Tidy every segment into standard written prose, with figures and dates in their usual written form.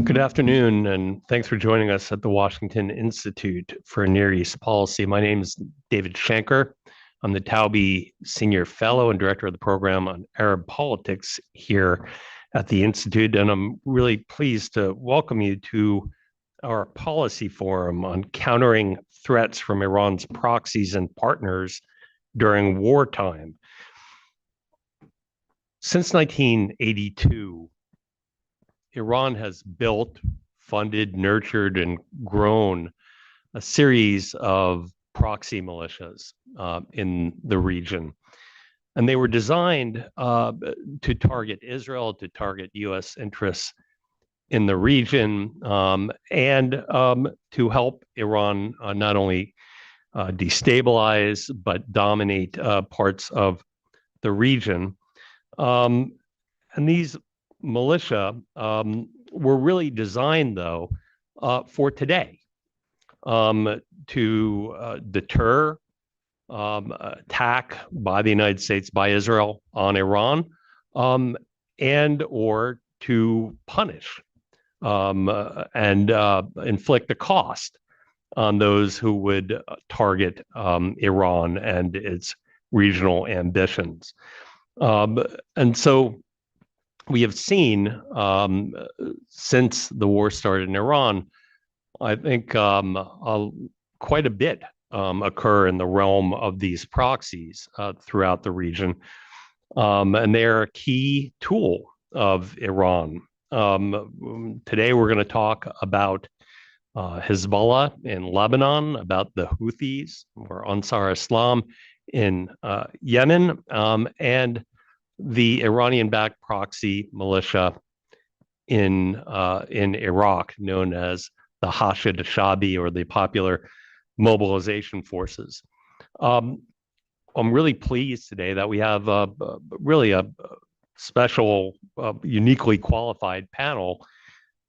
Good afternoon, and thanks for joining us at the Washington Institute for Near East Policy. My name is David Shanker. I'm the Taubey Senior Fellow and Director of the Program on Arab Politics here at the Institute, and I'm really pleased to welcome you to our policy forum on countering threats from Iran's proxies and partners during wartime. Since 1982, Iran has built, funded, nurtured, and grown a series of proxy militias in the region. And they were designed to target Israel, to target US interests in the region, and to help Iran not only destabilize, but dominate parts of the region. And these militia were really designed, though, for today to deter attack by the United States, by Israel on Iran, and or to punish and inflict a cost on those who would target Iran and its regional ambitions. And so we have seen since the war started in Iran, I think quite a bit occur in the realm of these proxies throughout the region. And they're a key tool of Iran. Today, we're going to talk about Hezbollah in Lebanon, about the Houthis or Ansar Islam in Yemen, and the Iranian-backed proxy militia in Iraq, known as the Hashid Shabi or the Popular Mobilization Forces. I'm really pleased today that we have really a special, uniquely qualified panel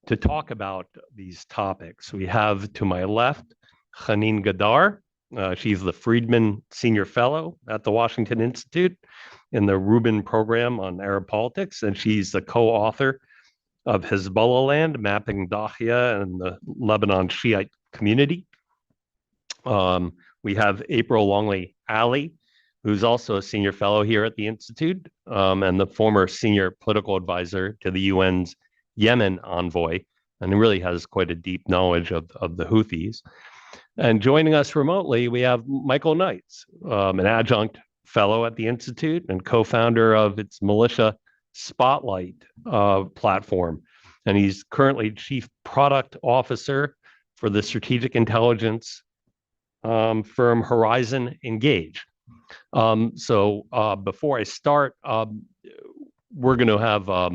to talk about these topics. We have to my left, Haneen Gadar. She's the Friedman Senior Fellow at the Washington Institute in the Rubin Program on Arab Politics, and she's the co-author of Hezbollah Land, Mapping Dahiya and the Lebanon Shiite Community. We have April Longley Ali, who's also a senior fellow here at the Institute, and the former senior political advisor to the UN's Yemen envoy, and really has quite a deep knowledge of the Houthis. And joining us remotely, we have Michael Knights, an adjunct fellow at the Institute and co-founder of its Militia Spotlight platform. And he's currently chief product officer for the strategic intelligence firm Horizon Engage. So before I start, we're going to have a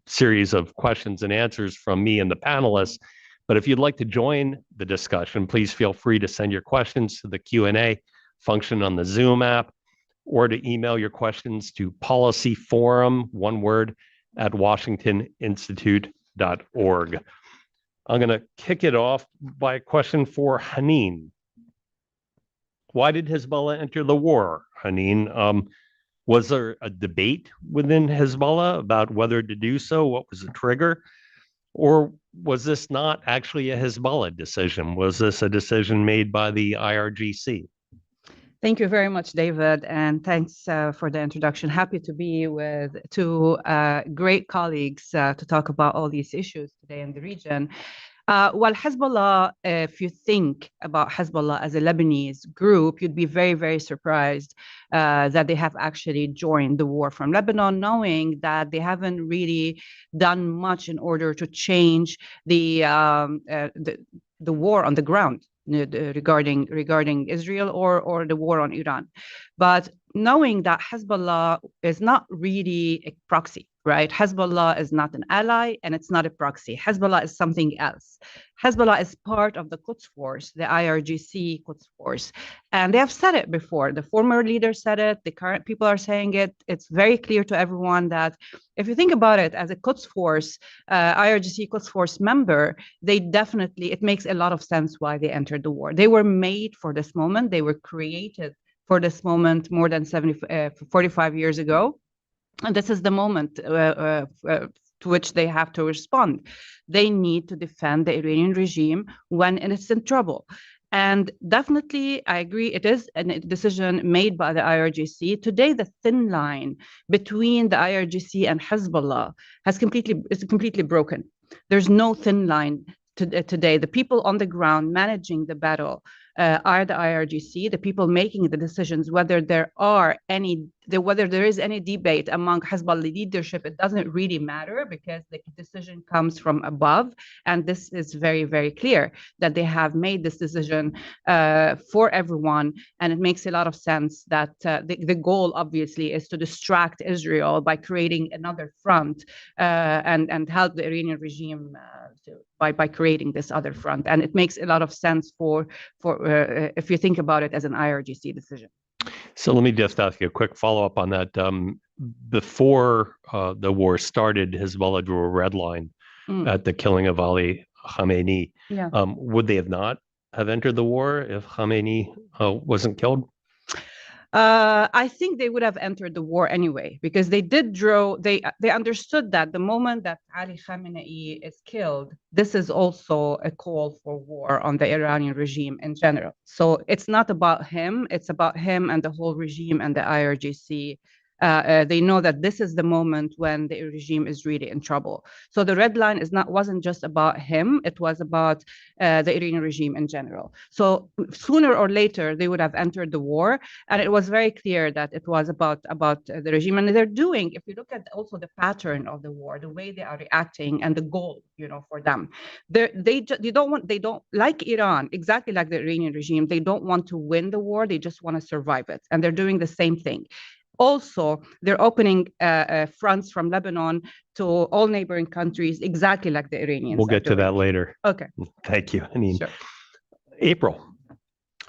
series of questions and answers from me and the panelists. But if you'd like to join the discussion, please feel free to send your questions to the Q&A function on the Zoom app, or to email your questions to policyforum, one word, at washingtoninstitute.org. I'm going to kick it off by a question for Haneen. Why did Hezbollah enter the war, Haneen? Was there a debate within Hezbollah about whether to do so? What was the trigger? Or was this not actually a Hezbollah decision? Was this a decision made by the IRGC? Thank you very much, David, and thanks for the introduction. Happy to be with two great colleagues to talk about all these issues today in the region. Well, Hezbollah, if you think about Hezbollah as a Lebanese group, you'd be very, very surprised that they have actually joined the war from Lebanon, knowing that they haven't really done much in order to change the war on the ground regarding Israel or the war on Iran. But knowing that Hezbollah is not really a proxy, right? Hezbollah is not an ally and it's not a proxy. Hezbollah is something else. Hezbollah is part of the Quds Force, the IRGC Quds Force. And they have said it before. The former leader said it. The current people are saying it. It's very clear to everyone that if you think about it as a Quds Force, IRGC Quds Force member, it makes a lot of sense why they entered the war. They were made for this moment. They were created for this moment more than 45 years ago. And this is the moment to which they have to respond. They need to defend the Iranian regime when it's in trouble. And definitely, I agree, it is a decision made by the IRGC. Today, the thin line between the IRGC and Hezbollah is completely broken. There's no thin line today. The people on the ground managing the battle are the IRGC, the people making the decisions, whether there is any debate among Hezbollah leadership. It doesn't really matter because the decision comes from above. And this is very, very clear that they have made this decision for everyone. And it makes a lot of sense that the goal, obviously, is to distract Israel by creating another front and help the Iranian regime by creating this other front. And it makes a lot of sense for if you think about it as an IRGC decision. So let me just ask you a quick follow-up on that. Before the war started, Hezbollah drew a red line at the killing of Ali Khamenei. Yeah. Would they have not have entered the war if Khamenei wasn't killed? I think they would have entered the war anyway, because they understood that the moment that Ali Khamenei is killed, this is also a call for war on the Iranian regime in general. So it's not about him, it's about him and the whole regime and the IRGC. They know that this is the moment when the regime is really in trouble. So the red line wasn't just about him, it was about the Iranian regime in general. So sooner or later, they would have entered the war. And it was very clear that it was about the regime. And they're doing, if you look at also the pattern of the war, the way they are reacting and the goal, for them, they don't, like Iran, exactly like the Iranian regime, they don't want to win the war, they just want to survive it. And they're doing the same thing. Also, they're opening fronts from Lebanon to all neighboring countries, exactly like the Iranians. We'll get to that later. Okay. Thank you. I mean, sure. April.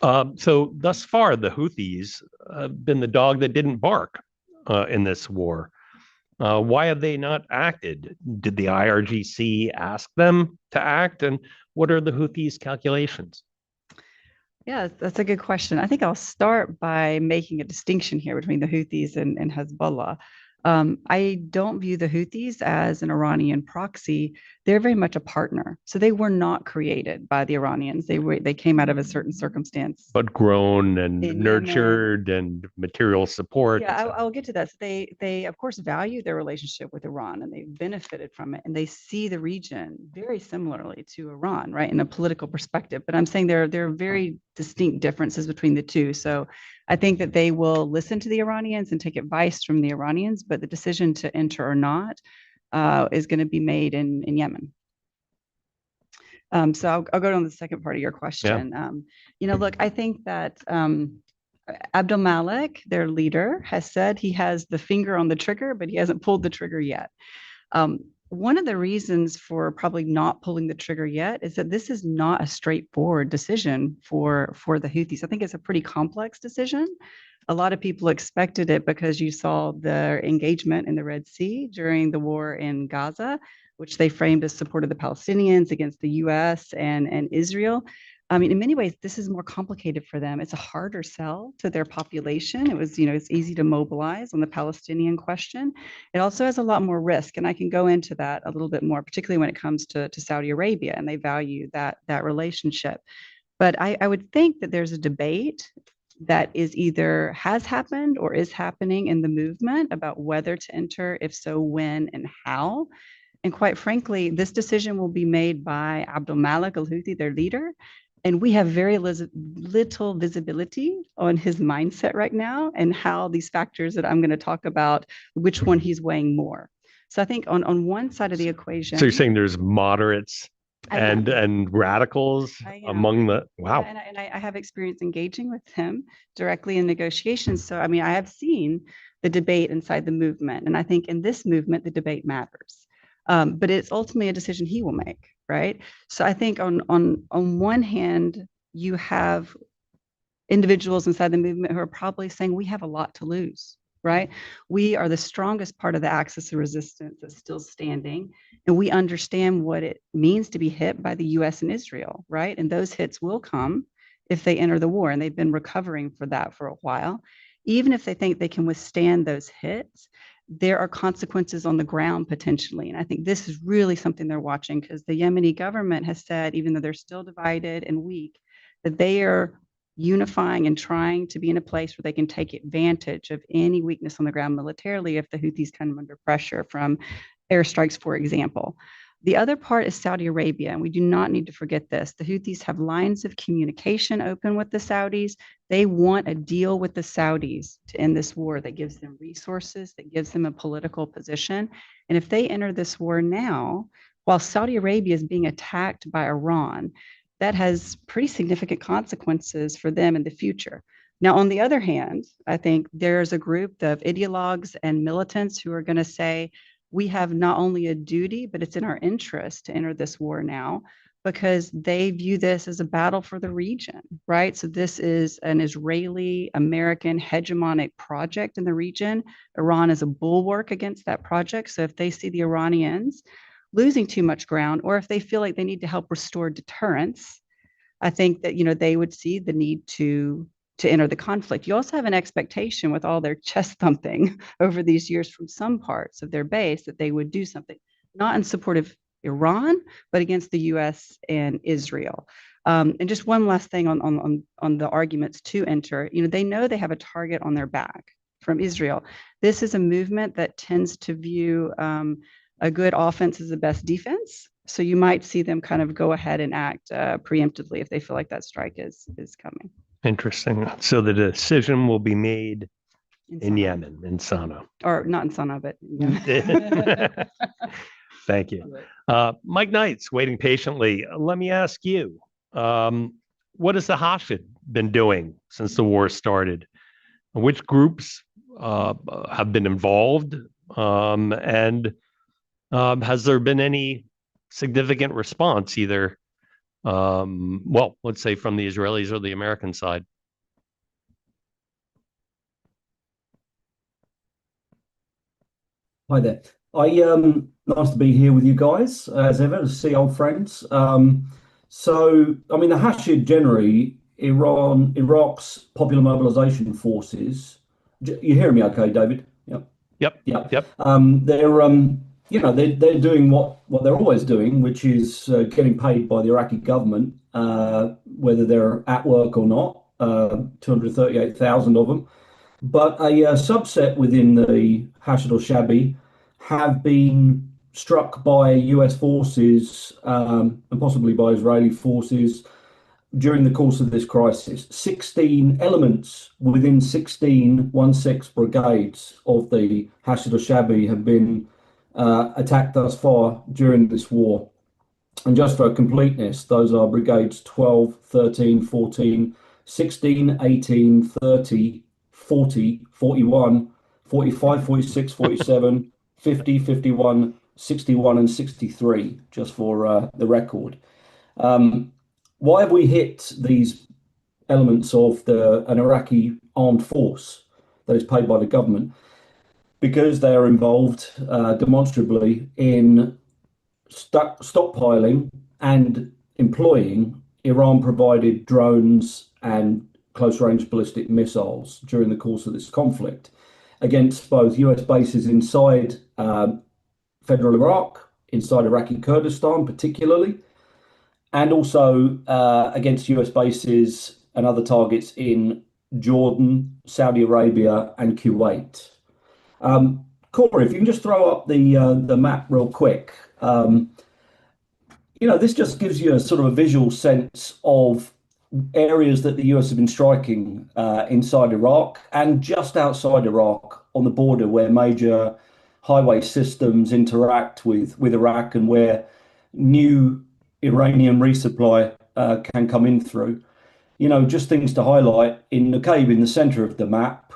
So thus far, the Houthis have been the dog that didn't bark in this war. Why have they not acted? Did the IRGC ask them to act? And what are the Houthis' calculations? Yeah, that's a good question. I think I'll start by making a distinction here between the Houthis and Hezbollah. I don't view the Houthis as an Iranian proxy. They're very much a partner. So they were not created by the Iranians. They came out of a certain circumstance. But grown and nurtured and material support. Yeah, I'll get to that. So they of course value their relationship with Iran and they've benefited from it. And they see the region very similarly to Iran, right, in a political perspective. But I'm saying there are very distinct differences between the two. So I think that they will listen to the Iranians and take advice from the Iranians, but the decision to enter or not is going to be made in Yemen. So I'll go on the second part of your question. Yeah. Look, I think that Abdel Malik, their leader, has said he has the finger on the trigger, but he hasn't pulled the trigger yet. One of the reasons for probably not pulling the trigger yet is that this is not a straightforward decision for the Houthis. I think it's a pretty complex decision. A lot of people expected it because you saw their engagement in the Red Sea during the war in Gaza, which they framed as support of the Palestinians against the US and Israel. I mean, in many ways, this is more complicated for them. It's a harder sell to their population. It was, it's easy to mobilize on the Palestinian question. It also has a lot more risk, and I can go into that a little bit more, particularly when it comes to Saudi Arabia, and they value that relationship. But I would think that there's a debate that is either has happened or is happening in the movement about whether to enter, if so, when and how. And quite frankly, this decision will be made by Abdel Malik al-Houthi, their leader. And we have very little visibility on his mindset right now and how these factors that I'm going to talk about, which one he's weighing more. So I think on one side of the equation. So you're saying there's moderates and radicals among the, wow. Yeah, and I have experience engaging with him directly in negotiations. So, I mean, I have seen the debate inside the movement. And I think in this movement, the debate matters. But it's ultimately a decision he will make, right? So I think on one hand, you have individuals inside the movement who are probably saying we have a lot to lose, right? We are the strongest part of the axis of resistance that's still standing, and we understand what it means to be hit by the US and Israel, right? And those hits will come if they enter the war, and they've been recovering for that for a while. Even if they think they can withstand those hits, there are consequences on the ground potentially. And I think this is really something they're watching, because the Yemeni government has said, even though they're still divided and weak, that they are unifying and trying to be in a place where they can take advantage of any weakness on the ground militarily if the Houthis come under pressure from airstrikes, for example. The other part is Saudi Arabia, and we do not need to forget this. The Houthis have lines of communication open with the Saudis. They want a deal with the Saudis to end this war that gives them resources, that gives them a political position. And if they enter this war now, while Saudi Arabia is being attacked by Iran, that has pretty significant consequences for them in the future. Now, on the other hand, I think there's a group of ideologues and militants who are going to say, we have not only a duty, but it's in our interest to enter this war now, because they view this as a battle for the region, right? So this is an Israeli-American hegemonic project in the region. Iran is a bulwark against that project. So if they see the Iranians losing too much ground, or if they feel like they need to help restore deterrence, I think that, they would see the need to enter the conflict. You also have an expectation, with all their chest thumping over these years from some parts of their base, that they would do something, not in support of Iran, but against the US and Israel. And just one last thing on the arguments to enter, they know they have a target on their back from Israel. This is a movement that tends to view a good offense as the best defense. So you might see them kind of go ahead and act preemptively if they feel like that strike is coming. Interesting. So the decision will be made in Sana'a. Yemen, in Sana'a. Or not in Sana'a, but in Yemen. Thank you. Mike Knight's waiting patiently. Let me ask you, what has the Hashid been doing since the war started? Which groups have been involved? And has there been any significant response, either let's say from the Israelis or the American side? Hi there. Nice to be here with you guys, as ever, to see old friends. So, I mean, the Hashid generally, Iraq's Popular Mobilization Forces. You hearing me okay, David? Yep. Yep. Yeah. Yep. They're doing what they're always doing, which is getting paid by the Iraqi government, whether they're at work or not. 238,000 of them. But a subset within the Hashid al-Shabi have been struck by US forces and possibly by Israeli forces during the course of this crisis. 16 elements within 16 brigades of the Hashid al-Shabi have been attacked thus far during this war. And just for completeness, those are brigades 12, 13, 14, 16, 18, 30, 40, 41, 45, 46, 47, 50, 51, 61, and 63, just for the record. Why have we hit these elements of an Iraqi armed force that is paid by the government? Because they are involved demonstrably in stockpiling and employing Iran-provided drones and close-range ballistic missiles during the course of this conflict against both US bases inside federal Iraq, inside Iraqi Kurdistan particularly, and also against US bases and other targets in Jordan, Saudi Arabia, and Kuwait. Corey, if you can just throw up the map real quick. This just gives you a sort of a visual sense of areas that the US have been striking inside Iraq and just outside Iraq on the border, where major highway systems interact with Iraq and where new Iranian resupply can come in through. Just things to highlight. In Nuqaib, in the center of the map,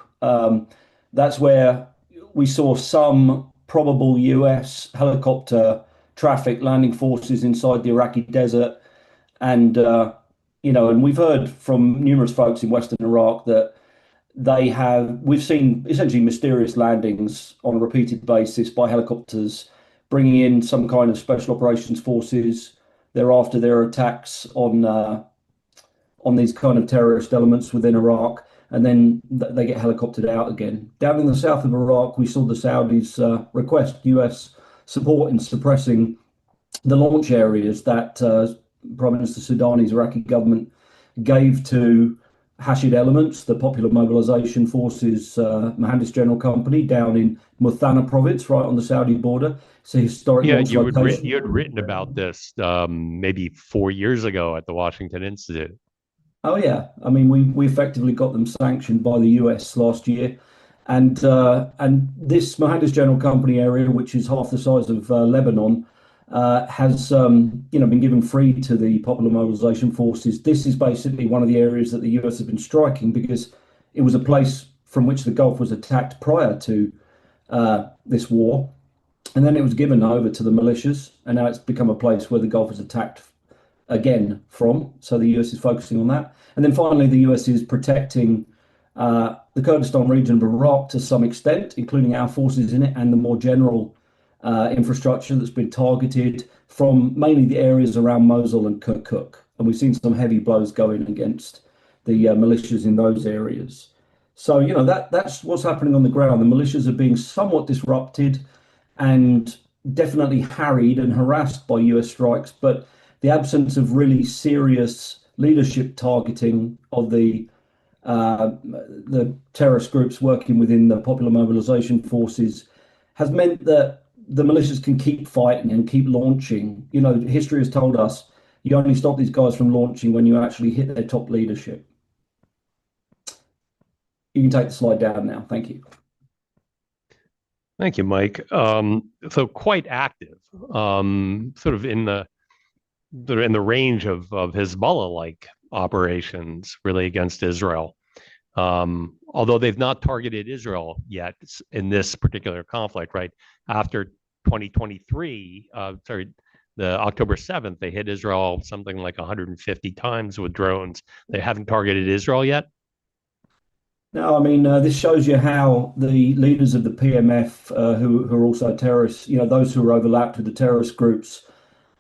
that's where we saw some probable US helicopter traffic landing forces inside the Iraqi desert. And, and we've heard from numerous folks in Western Iraq that we've seen essentially mysterious landings on a repeated basis by helicopters, bringing in some kind of special operations forces. Thereafter, there are attacks on these kind of terrorist elements within Iraq. and then they get helicoptered out again. Down in the south of Iraq, we saw the Saudis request US support in suppressing the launch areas that Prime Minister Soudani's Iraqi government gave to Hashid elements, the Popular Mobilization Forces Mohandes General Company down in Muthana province, right on the Saudi border. It's a historic launch location. You had written about this maybe 4 years ago at the Washington Institute. Oh yeah, I mean we effectively got them sanctioned by the US last year, and this Mohandes General Company area, which is half the size of Lebanon, has been given free to the Popular Mobilization Forces. This is basically one of the areas that the US have been striking because it was a place from which the Gulf was attacked prior to this war, and then it was given over to the militias, and now it's become a place where the Gulf is attacked again from. So the US is focusing on that, and then finally the US is protecting the Kurdistan region of Iraq to some extent, including our forces in it, and the more general infrastructure that's been targeted from mainly the areas around Mosul and Kirkuk. And we've seen some heavy blows going against the militias in those areas. So, that's what's happening on the ground. The militias are being somewhat disrupted and definitely harried and harassed by US strikes, but the absence of really serious leadership targeting of the terrorist groups working within the Popular Mobilization Forces has meant that the militias can keep fighting and keep launching. History has told us you only stop these guys from launching when you actually hit their top leadership. You can take the slide down now. Thank you. Thank you, Mike. So quite active, sort of in the range of Hezbollah-like operations, really against Israel. Although they've not targeted Israel yet in this particular conflict, right? After 2023, the October 7th, they hit Israel something like 150 times with drones. They haven't targeted Israel yet. No, I mean, this shows you how the leaders of the PMF, who are also terrorists, those who are overlapped with the terrorist groups,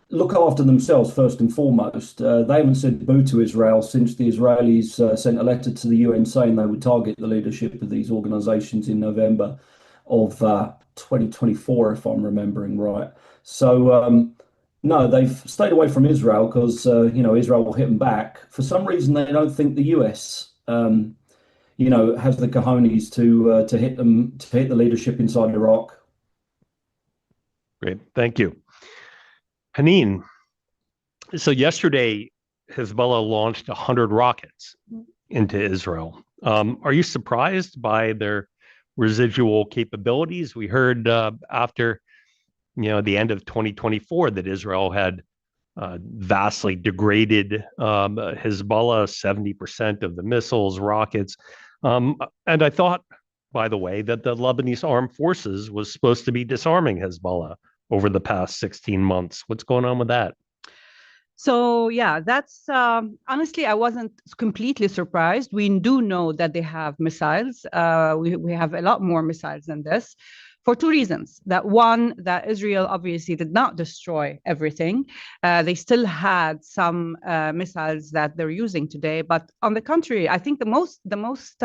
look after themselves first and foremost. They haven't said boo to Israel since the Israelis sent a letter to the UN saying they would target the leadership of these organizations in November of 2024, if I'm remembering right. So, no, they've stayed away from Israel because, Israel will hit them back. For some reason, they don't think the US, has the cojones to hit them, to hit the leadership inside Iraq. Great, thank you. Haneen, so yesterday, Hezbollah launched 100 rockets into Israel. Are you surprised by their residual capabilities? We heard after the end of 2024 that Israel had vastly degraded Hezbollah, 70% of the missiles, rockets. And I thought, by the way, that the Lebanese armed forces was supposed to be disarming Hezbollah over the past 16 months. What's going on with that? So yeah, that's honestly, I wasn't completely surprised. We do know that they have missiles. We have a lot more missiles than this for two reasons. That one, that Israel obviously did not destroy everything. They still had some missiles that they're using today. But on the contrary, I think the most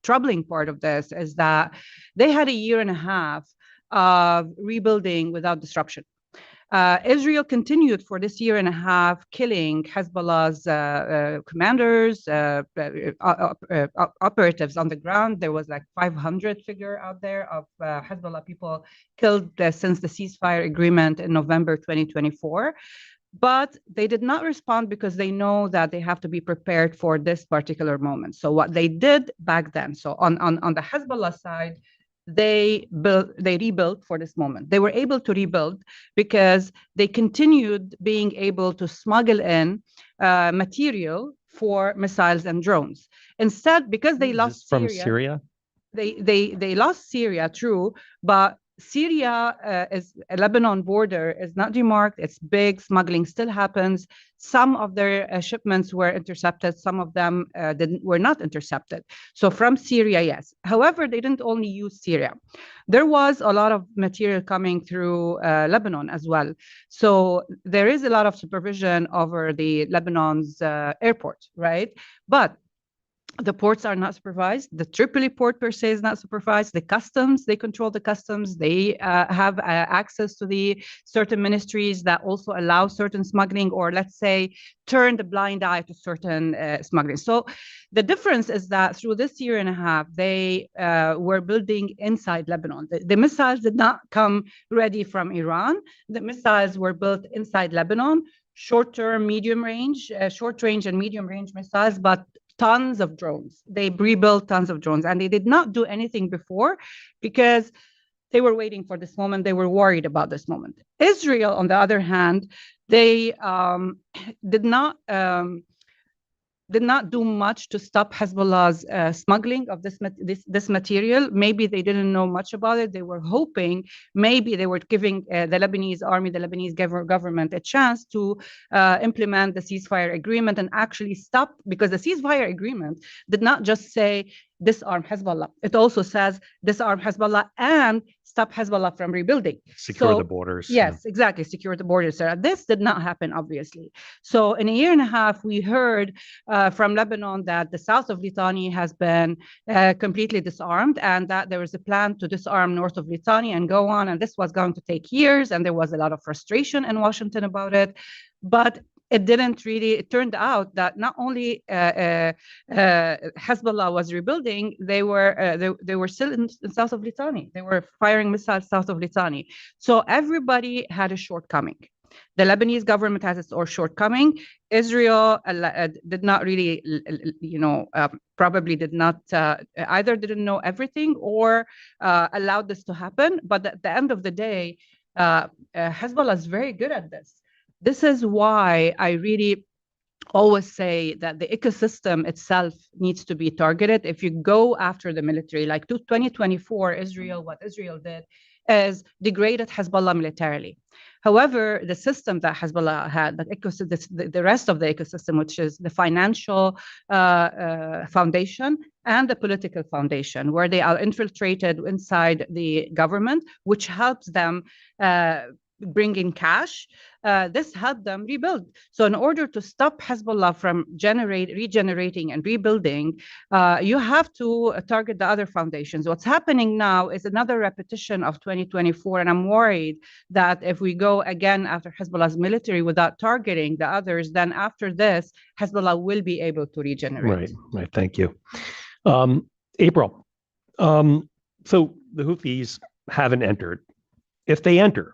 troubling part of this is that they had a year and a half of rebuilding without disruption. Israel continued for this year and a half killing Hezbollah's commanders, operatives on the ground. There was like 500 figure out there of Hezbollah people killed since the ceasefire agreement in November 2024. But they did not respond because they know that they have to be prepared for this particular moment. So what they did back then, so on the Hezbollah side, they rebuilt for this moment. They were able to rebuild because they continued being able to smuggle in material for missiles and drones. Instead, because they lost from Syria, they lost Syria, true, but Syria is a Lebanon border is not demarked. It's big. Smuggling still happens. Some of their shipments were intercepted. Some of them were not intercepted. So from Syria, yes. However, they didn't only use Syria. There was a lot of material coming through Lebanon as well. So there is a lot of supervision over the Lebanon's airport, right? But The ports are not supervised. The Tripoli port per se is not supervised. The customs, they control the customs. They have access to the certain ministries that also allow certain smuggling, or let's say turn the blind eye to certain smuggling. So the difference is that through this year and a half, they were building inside Lebanon. The missiles did not come ready from Iran. The missiles were built inside Lebanon, short-term, medium range, short range and medium range missiles, but tons of drones. They rebuilt tons of drones, and they did not do anything before because they were waiting for this moment. They were worried about this moment. Israel, on the other hand, they did not do much to stop Hezbollah's smuggling of this material. Maybe they didn't know much about it. They were hoping, maybe they were giving the Lebanese army, the Lebanese government a chance to implement the ceasefire agreement and actually stop, because the ceasefire agreement did not just say disarm Hezbollah. It also says disarm Hezbollah and stop Hezbollah from rebuilding. Secure the borders. Yes, exactly. Secure the borders. This did not happen, obviously. So in a year and a half, we heard from Lebanon that the south of Litani has been completely disarmed, and that there is a plan to disarm north of Litani and go on. And this was going to take years, and there was a lot of frustration in Washington about it. But it didn't really, it turned out that not only Hezbollah was rebuilding, they were still in south of Litani. They were firing missiles south of Litani. So everybody had a shortcoming. The Lebanese government has its own shortcoming. Israel did not really, probably did not, either didn't know everything or allowed this to happen. But at the end of the day, Hezbollah is very good at this. This is why I really always say that the ecosystem itself needs to be targeted. If you go after the military, like 2024, what Israel did is degraded Hezbollah militarily. However, the system that Hezbollah had, the rest of the ecosystem, which is the financial foundation and the political foundation, where they are infiltrated inside the government, which helps them bring in cash, this helped them rebuild. So in order to stop Hezbollah from regenerating and rebuilding, you have to target the other foundations. What's happening now is another repetition of 2024, and I'm worried that if we go again after Hezbollah's military without targeting the others, then after this, Hezbollah will be able to regenerate. Right. Thank you. April, so the Houthis haven't entered. If they enter,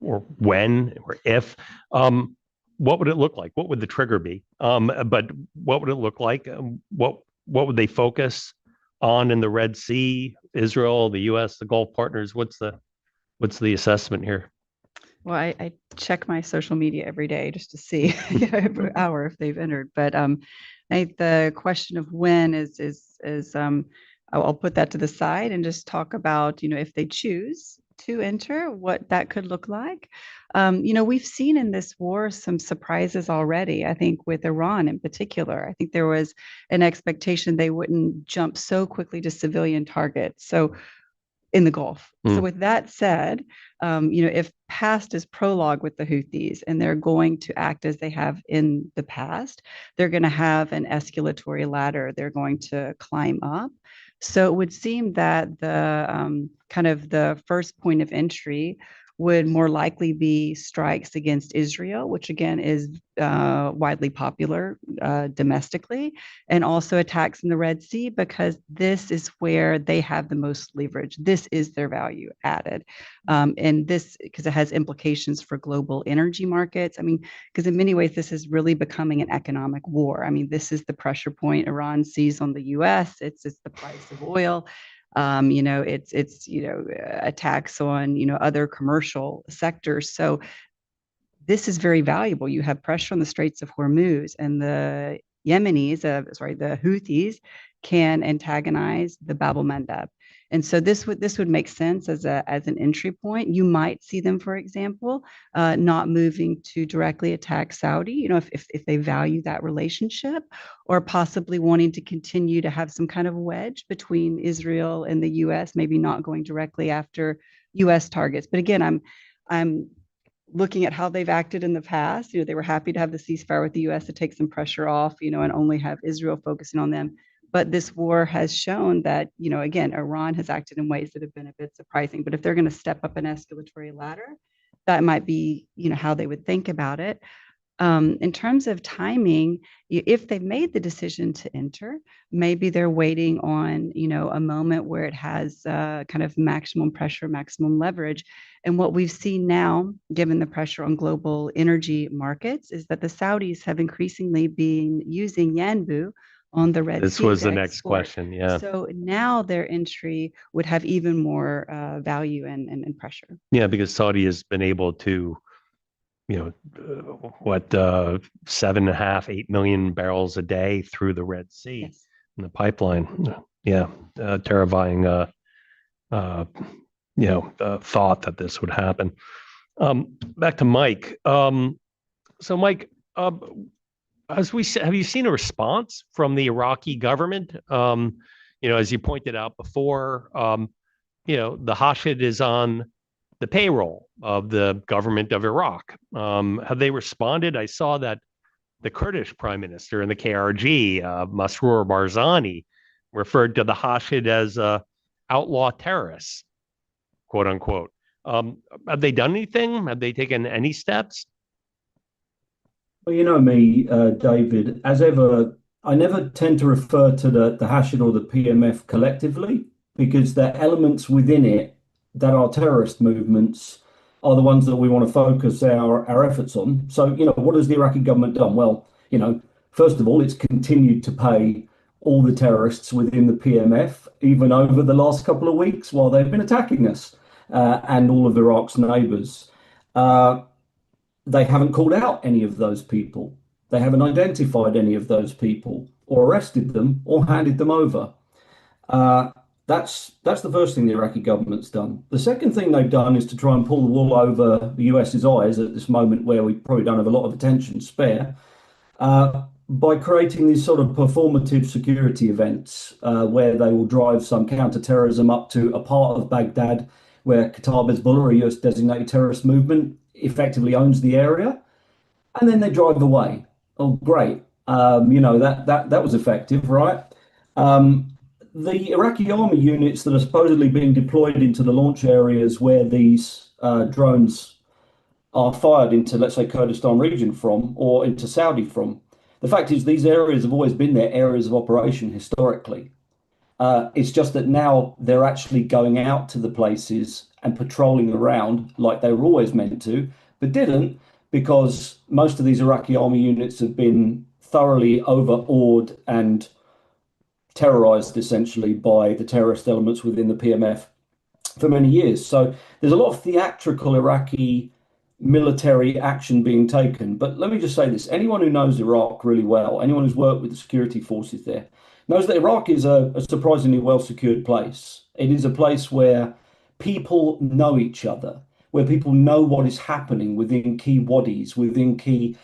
or when or if, what would it look like? What would the trigger be? But what would it look like? What would they focus on in the Red Sea? Israel, the U.S., the Gulf partners. What's the assessment here? Well, I check my social media every day just to see every hour if they've entered. But I think the question of when is I'll put that to the side and just talk about, if they choose to enter, what that could look like. We've seen in this war some surprises already. I think with Iran in particular, I think there was an expectation they wouldn't jump so quickly to civilian targets. So in the Gulf. So with that said, if past is prologue with the Houthis and they're going to act as they have in the past, they're going to have an escalatory ladder they're going to climb up. So it would seem that the kind of the first point of entry would more likely be strikes against Israel, which again is widely popular domestically, and also attacks in the Red Sea, because this is where they have the most leverage. This is their value added. And this, because it has implications for global energy markets. I mean, because in many ways, this is really becoming an economic war. I mean, this is the pressure point Iran sees on the US. It's the price of oil. It's attacks on, other commercial sectors. So this is very valuable. You have pressure on the Straits of Hormuz, and the the Houthis can antagonize the Bab el-Mandeb. And so this would make sense as an entry point. You might see them, for example, not moving to directly attack Saudi, if they value that relationship, or possibly wanting to continue to have some kind of wedge between Israel and the US, maybe not going directly after US targets. But again, I'm looking at how they've acted in the past, they were happy to have the ceasefire with the US to take some pressure off, and only have Israel focusing on them. But this war has shown that, again, Iran has acted in ways that have been a bit surprising. But if they're going to step up an escalatory ladder, that might be, how they would think about it. In terms of timing, if they've made the decision to enter, maybe they're waiting on, a moment where it has kind of maximum pressure, maximum leverage. And what we've seen now, given the pressure on global energy markets, is that the Saudis have increasingly been using Yanbu on the Red Sea. This was the next question. Yeah. So now their entry would have even more value and pressure. Yeah, because Saudi has been able to, 7.5, 8 million barrels a day through the Red Sea Yes. in the pipeline. Yeah, terrifying. Thought that this would happen. Back to Mike. So Mike, have you seen a response from the Iraqi government? As you pointed out before, the Hashid is on the payroll of the government of Iraq. Have they responded? I saw that the Kurdish prime minister in the KRG, Masroor Barzani, referred to the Hashid as outlaw terrorists, quote unquote. Have they done anything? Have they taken any steps? Well, you know me, David, as ever, I never tend to refer to the Hashid or the PMF collectively, because the elements within it that are terrorist movements are the ones that we want to focus our efforts on. So, what has the Iraqi government done? Well, first of all, it's continued to pay all the terrorists within the PMF, even over the last couple of weeks while they've been attacking us and all of Iraq's neighbors. They haven't called out any of those people. They haven't identified any of those people or arrested them or handed them over. That's the first thing the Iraqi government's done. The second thing they've done is to try and pull the wool over the US's eyes at this moment where we probably don't have a lot of attention spare, by creating these sort of performative security events where they will drive some counter-terrorism up to a part of Baghdad where Kataib Hezbollah, a US designated terrorist movement, effectively owns the area, and then they drive away. Oh, great. That was effective, right? The Iraqi army units that are supposedly being deployed into the launch areas where these drones are fired into, let's say, Kurdistan region from, or into Saudi from. The fact is, these areas have always been their areas of operation historically. It's just that now they're actually going out to the places and patrolling around like they were always meant to, but didn't, because most of these Iraqi army units have been thoroughly overawed and terrorized essentially by the terrorist elements within the PMF for many years. So there's a lot of theatrical Iraqi military action being taken. But let me just say this, anyone who knows Iraq really well, anyone who's worked with the security forces there, knows that Iraq is a surprisingly well secured place. It is a place where people know each other, where people know what is happening within key wadis, within key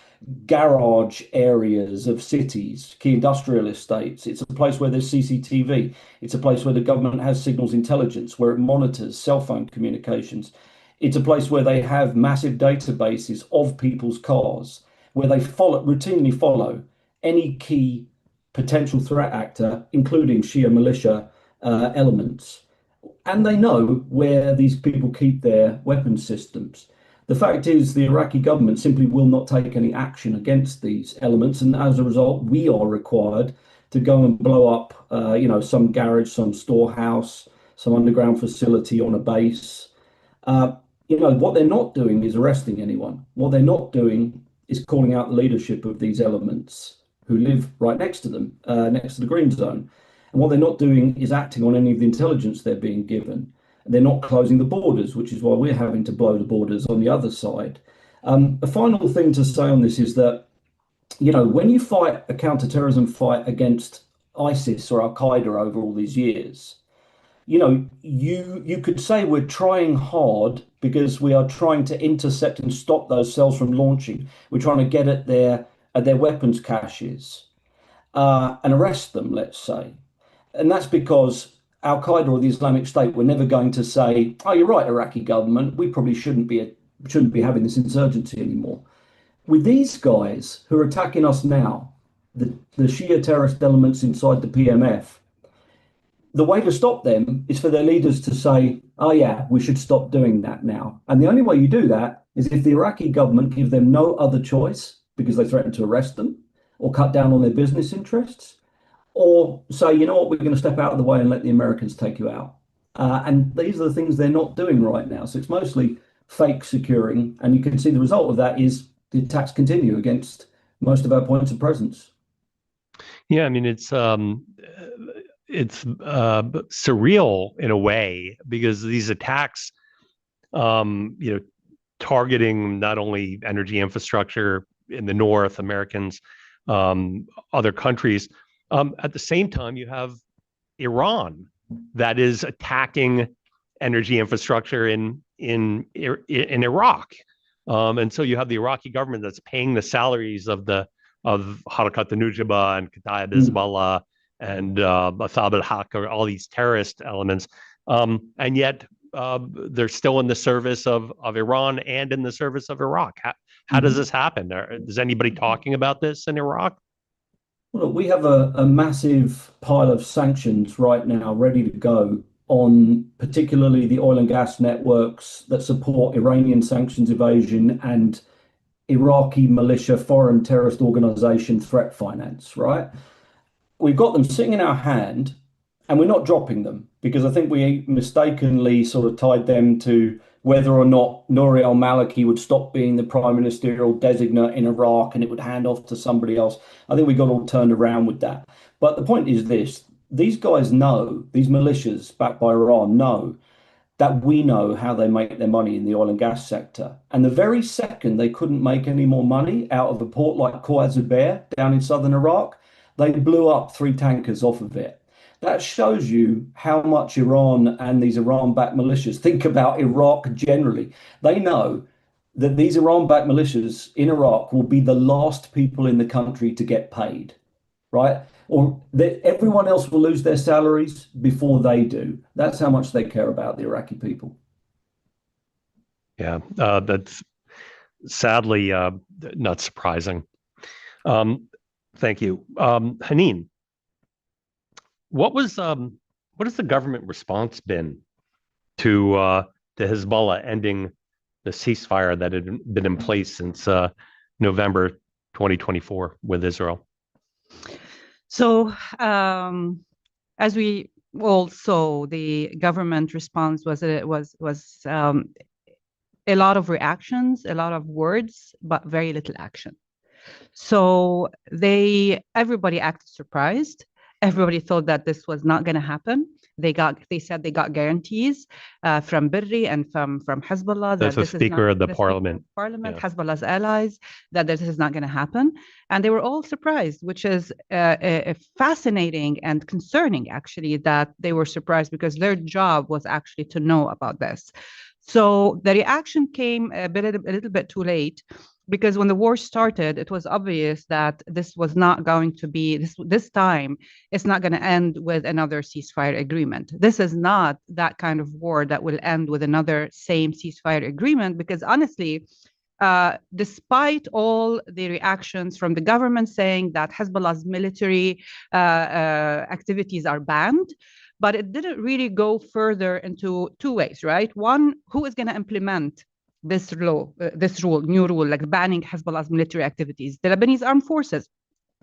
garage areas of cities, key industrial estates. It's a place where there's CCTV. It's a place where the government has signals intelligence, where it monitors cell phone communications. It's a place where they have massive databases of people's cars, where they routinely follow any key potential threat actor, including Shia militia elements. And they know where these people keep their weapons systems. The fact is, the Iraqi government simply will not take any action against these elements, and as a result, we are required to go and blow up, some garage, some storehouse, some underground facility on a base. What they're not doing is arresting anyone. What they're not doing is calling out the leadership of these elements who live right next to them, next to the green zone. And what they're not doing is acting on any of the intelligence they're being given. They're not closing the borders, which is why we're having to blow the borders on the other side. A final thing to say on this is that, when you fight a counterterrorism fight against ISIS or Al Qaeda over all these years, you could say we're trying hard because we are trying to intercept and stop those cells from launching. We're trying to get at their weapons caches and arrest them, let's say. And that's because Al Qaeda or the Islamic State were never going to say, "Oh, you're right, Iraqi government. We probably shouldn't be shouldn't be having this insurgency anymore. With these guys who are attacking us now, the Shia terrorist elements inside the PMF, the way to stop them is for their leaders to say, oh yeah, we should stop doing that now. And the only way you do that is if the Iraqi government give them no other choice because they threaten to arrest them or cut down on their business interests, or say, you know what, we're going to step out of the way and let the Americans take you out. And these are the things they're not doing right now. So it's mostly fake securing. And you can see the result of that is the attacks continue against most of our points of presence. Yeah, I mean, it's surreal in a way because these attacks, targeting not only energy infrastructure in the North, Americans, other countries. At the same time, you have Iran that is attacking energy infrastructure in Iraq, and so you have the Iraqi government that's paying the salaries of Harakat al-Nujaba and Kataib Hezbollah and Athab al-Haq, or all these terrorist elements, and yet they're still in the service of Iran and in the service of Iraq. How does this happen? Is anybody talking about this in Iraq? Well, we have a massive pile of sanctions right now ready to go on particularly the oil and gas networks that support Iranian sanctions evasion and Iraqi militia foreign terrorist organization threat finance, right? We've got them sitting in our hand and we're not dropping them because I think we mistakenly sort of tied them to whether or not Nouri al-Maliki would stop being the prime ministerial designate in Iraq and it would hand off to somebody else. I think we got all turned around with that. But the point is this, these guys know, these militias backed by Iran know that we know how they make their money in the oil and gas sector. And the very second they couldn't make any more money out of a port like Khor Zubair down in southern Iraq, they blew up 3 tankers off of it. That shows you how much Iran and these Iran-backed militias think about Iraq generally. They know that these Iran-backed militias in Iraq will be the last people in the country to get paid, right? Or that everyone else will lose their salaries before they do. That's how much they care about the Iraqi people. Yeah, that's sadly not surprising. Thank you. Haneen, what has the government response been to Hezbollah ending the ceasefire that had been in place since November 2024 with Israel? So, as we all saw, the government response was a lot of reactions, a lot of words, but very little action. So everybody acted surprised. Everybody thought that this was not going to happen. They said they got guarantees from Birri and from Hezbollah. That's the Speaker of the Parliament. Yeah. Hezbollah's allies, that this is not going to happen. And they were all surprised, which is fascinating and concerning, actually, that they were surprised because their job was actually to know about this. So the reaction came a little bit too late, because when the war started, it was obvious that this was not going to be, this time, it's not going to end with another ceasefire agreement. This is not that kind of war that will end with another same ceasefire agreement, because honestly, despite all the reactions from the government saying that Hezbollah's military activities are banned, but it didn't really go further into 2 ways, right? One, who is going to implement this new rule, like banning Hezbollah's military activities? The Lebanese armed forces.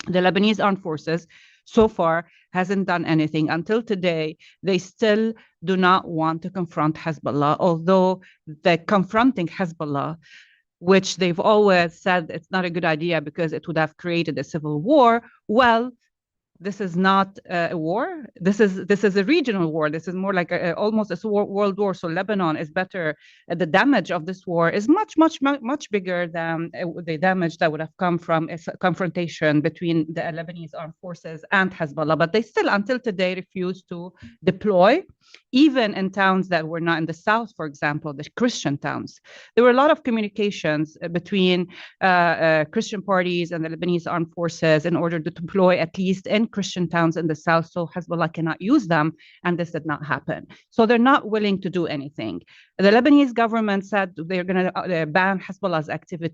The Lebanese armed forces so far hasn't done anything. Until today, they still do not want to confront Hezbollah, although the confronting Hezbollah, which they've always said it's not a good idea because it would have created a civil war. Well, this is not a war. This is a regional war. This is more like almost a world war. So Lebanon is better. The damage of this war is much bigger than the damage that would have come from a confrontation between the Lebanese armed forces and Hezbollah. But they still, until today, refuse to deploy even in towns that were not in the south, for example, the Christian towns. There were a lot of communications between Christian parties and the Lebanese armed forces in order to deploy at least in Christian towns in the south, so Hezbollah cannot use them, and this did not happen. So they're not willing to do anything. The Lebanese government said they're going to ban Hezbollah's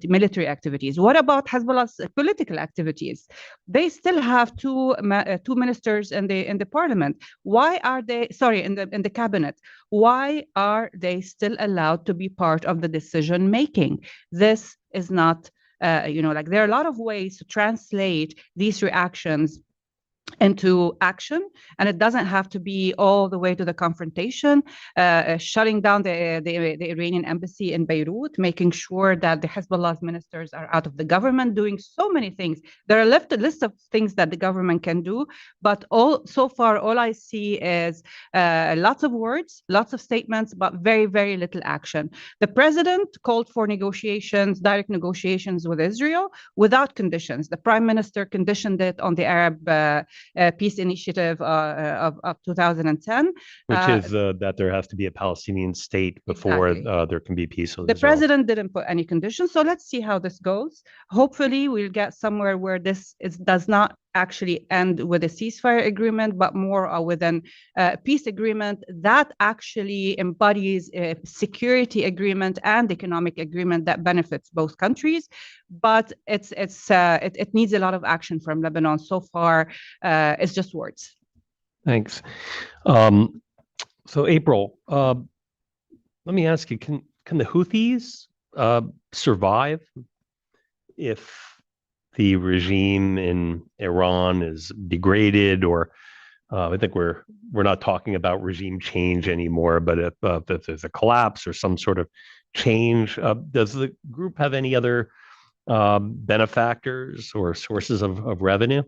military activities. What about Hezbollah's political activities? They still have two ministers in the parliament. Why are they, sorry, in the cabinet? Why are they still allowed to be part of the decision making? This is not, like there are a lot of ways to translate these reactions into action, and it doesn't have to be all the way to the confrontation, shutting down the Iranian embassy in Beirut, making sure that the Hezbollah's ministers are out of the government, doing so many things. There are a list of things that the government can do, but so far all I see is lots of words, lots of statements, but very, very little action. The president called for negotiations, direct negotiations with Israel without conditions. The prime minister conditioned it on the Arab peace initiative of 2010, which is that there has to be a Palestinian state before exactly. There can be peace with Israel. President didn't put any conditions, so let's see how this goes. Hopefully we'll get somewhere where this does not actually end with a ceasefire agreement, but more with a peace agreement that actually embodies a security agreement and economic agreement that benefits both countries. But it needs a lot of action from Lebanon. So far, it's just words. Thanks. So April, let me ask you: Can the Houthis survive if the regime in Iran is degraded, or I think we're not talking about regime change anymore, but if there's a collapse or some sort of change, does the group have any other benefactors or sources of revenue?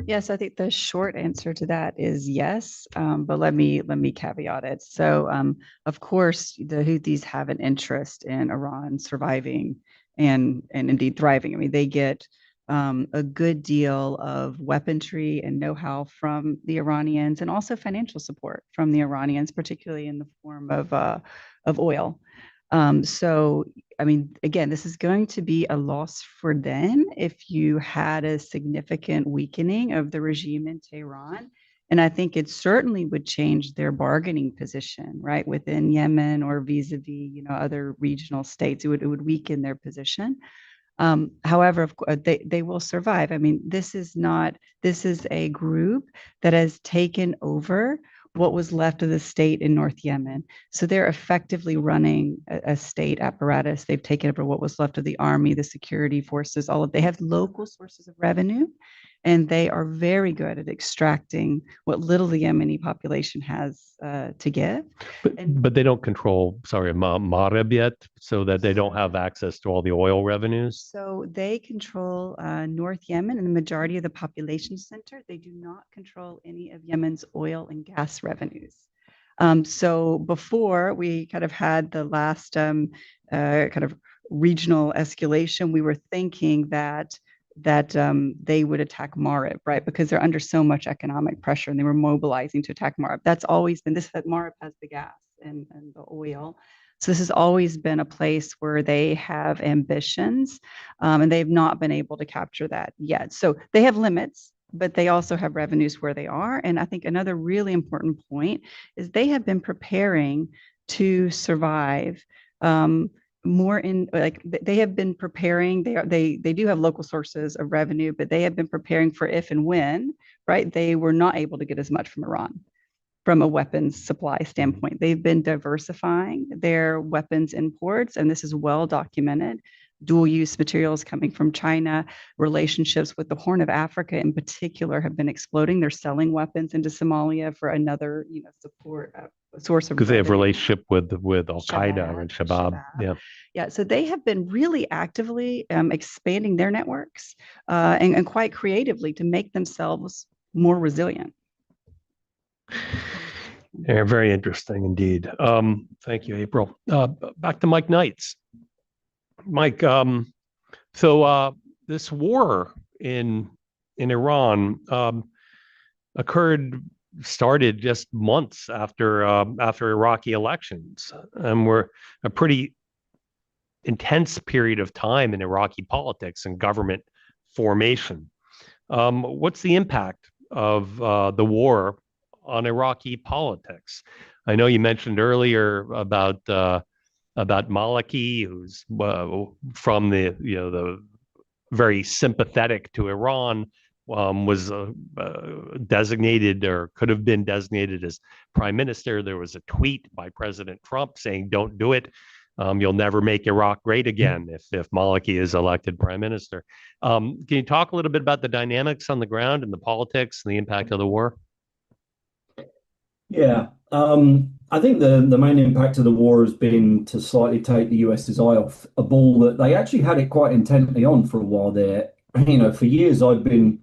Yes, I think the short answer to that is yes, but let me caveat it. So, of course, the Houthis have an interest in Iran surviving and indeed thriving. I mean, they get a good deal of weaponry and know-how from the Iranians, and also financial support from the Iranians, particularly in the form of oil. So, I mean, again, this is going to be a loss for them if you had a significant weakening of the regime in Tehran. And I think it certainly would change their bargaining position, right, within Yemen or vis-a-vis, other regional states. It would weaken their position. However, of course, they will survive. I mean, this is a group that has taken over what was left of the state in North Yemen. So they're effectively running a state apparatus. They've taken over what was left of the army, the security forces, they have local sources of revenue, and they are very good at extracting what little the Yemeni population has to give. But they don't control, Marib yet, so that they don't have access to all the oil revenues? So they control North Yemen and the majority of the population center. They do not control any of Yemen's oil and gas revenues. So before we kind of had the last kind of regional escalation, we were thinking that they would attack Marib, right? Because they're under so much economic pressure, and they were mobilizing to attack Marib. That's always been that Marib has the gas and the oil. So this has always been a place where they have ambitions, and they've not been able to capture that yet. So they have limits, but they also have revenues where they are. And I think another really important point is they have been preparing to survive. More in like they have been preparing. They do have local sources of revenue, but they have been preparing for if and when, right? They were not able to get as much from Iran from a weapons supply standpoint. They've been diversifying their weapons imports, and this is well documented. Dual use materials coming from China, relationships with the Horn of Africa in particular have been exploding. They're selling weapons into Somalia for another, support source of, because they have relationship with Al Qaeda and Shabab. Yeah. So they have been really actively expanding their networks and quite creatively to make themselves more resilient. Yeah, very interesting indeed. Thank you, April. Back to Mike Knights. Mike, so this war in Iran occurred started just months after Iraqi elections, and we're a pretty intense period of time in Iraqi politics and government formation. What's the impact of the war on Iraqi politics? I know you mentioned earlier about Maliki, who's from the very sympathetic to Iran, was designated or could have been designated as prime minister. There was a tweet by President Trump saying, "Don't do it. You'll never make Iraq great again if Maliki is elected prime minister." Can you talk a little bit about the dynamics on the ground and the politics and the impact of the war? Yeah, I think the main impact of the war has been to slightly take the US's eye off a ball that they actually had it quite intently on for a while there. For years I've been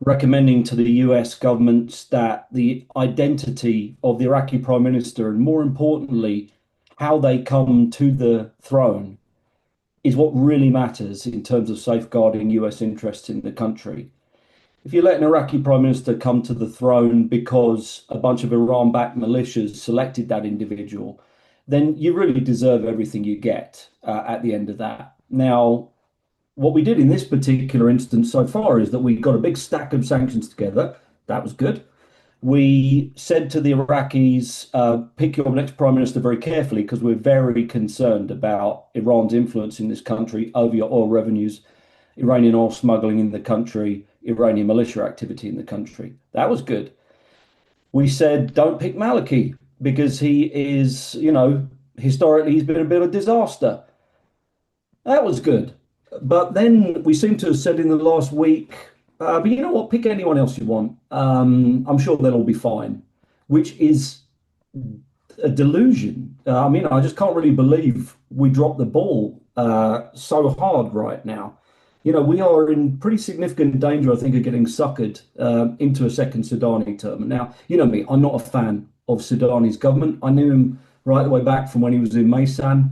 recommending to the US governments that the identity of the Iraqi prime minister, and more importantly, how they come to the throne, is what really matters in terms of safeguarding US interests in the country. If you let an Iraqi prime minister come to the throne because a bunch of Iran-backed militias selected that individual, then you really deserve everything you get at the end of that. Now, what we did in this particular instance so far is that we got a big stack of sanctions together. That was good. We said to the Iraqis, pick your next prime minister very carefully, because we're very concerned about Iran's influence in this country over your oil revenues, Iranian oil smuggling in the country, Iranian militia activity in the country. That was good. We said, don't pick Maliki, because he is, historically, he's been a bit of a disaster. That was good. But then we seem to have said in the last week, but you know what, pick anyone else you want. I'm sure they'll all be fine, which is a delusion. I just can't really believe we dropped the ball so hard right now. We are in pretty significant danger, I think, of getting suckered into a second Sudani term. And now, you know me, I'm not a fan of Sudani's government. I knew him right the way back from when he was in Maysan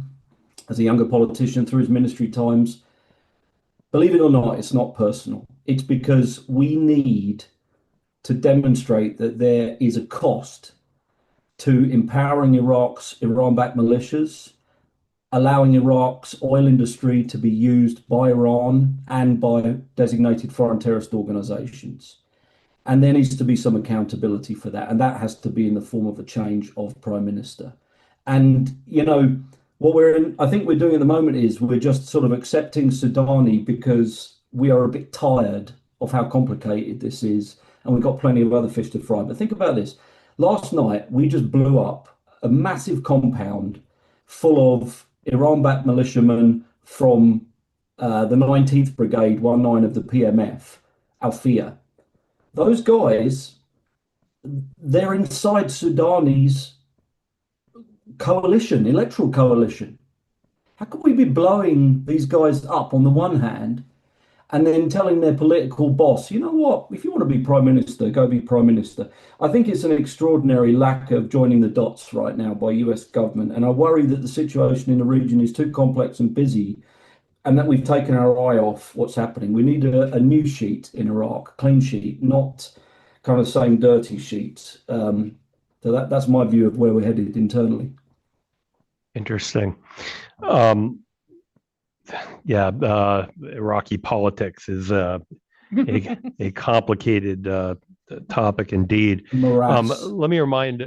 as a younger politician through his ministry times. Believe it or not, it's not personal. It's because we need to demonstrate that there is a cost to empowering Iraq's Iran-backed militias, allowing Iraq's oil industry to be used by Iran and by designated foreign terrorist organizations. And there needs to be some accountability for that. And that has to be in the form of a change of prime minister. And, what I think we're doing at the moment is we're just sort of accepting Sudani because we are a bit tired of how complicated this is. And we've got plenty of other fish to fry. But think about this. Last night, we just blew up a massive compound full of Iran-backed militiamen from the 19th Brigade, 19 of the PMF, Al-Fia. Those guys, they're inside Sudani's coalition, electoral coalition. How could we be blowing these guys up on the one hand and then telling their political boss, you know what, if you want to be prime minister, go be prime minister? I think it's an extraordinary lack of joining the dots right now by US government. And I worry that the situation in the region is too complex and busy and that we've taken our eye off what's happening. We need a new sheet in Iraq, a clean sheet, not kind of same dirty sheets. So that's my view of where we're headed internally. Interesting. Iraqi politics is a complicated topic indeed. Let me remind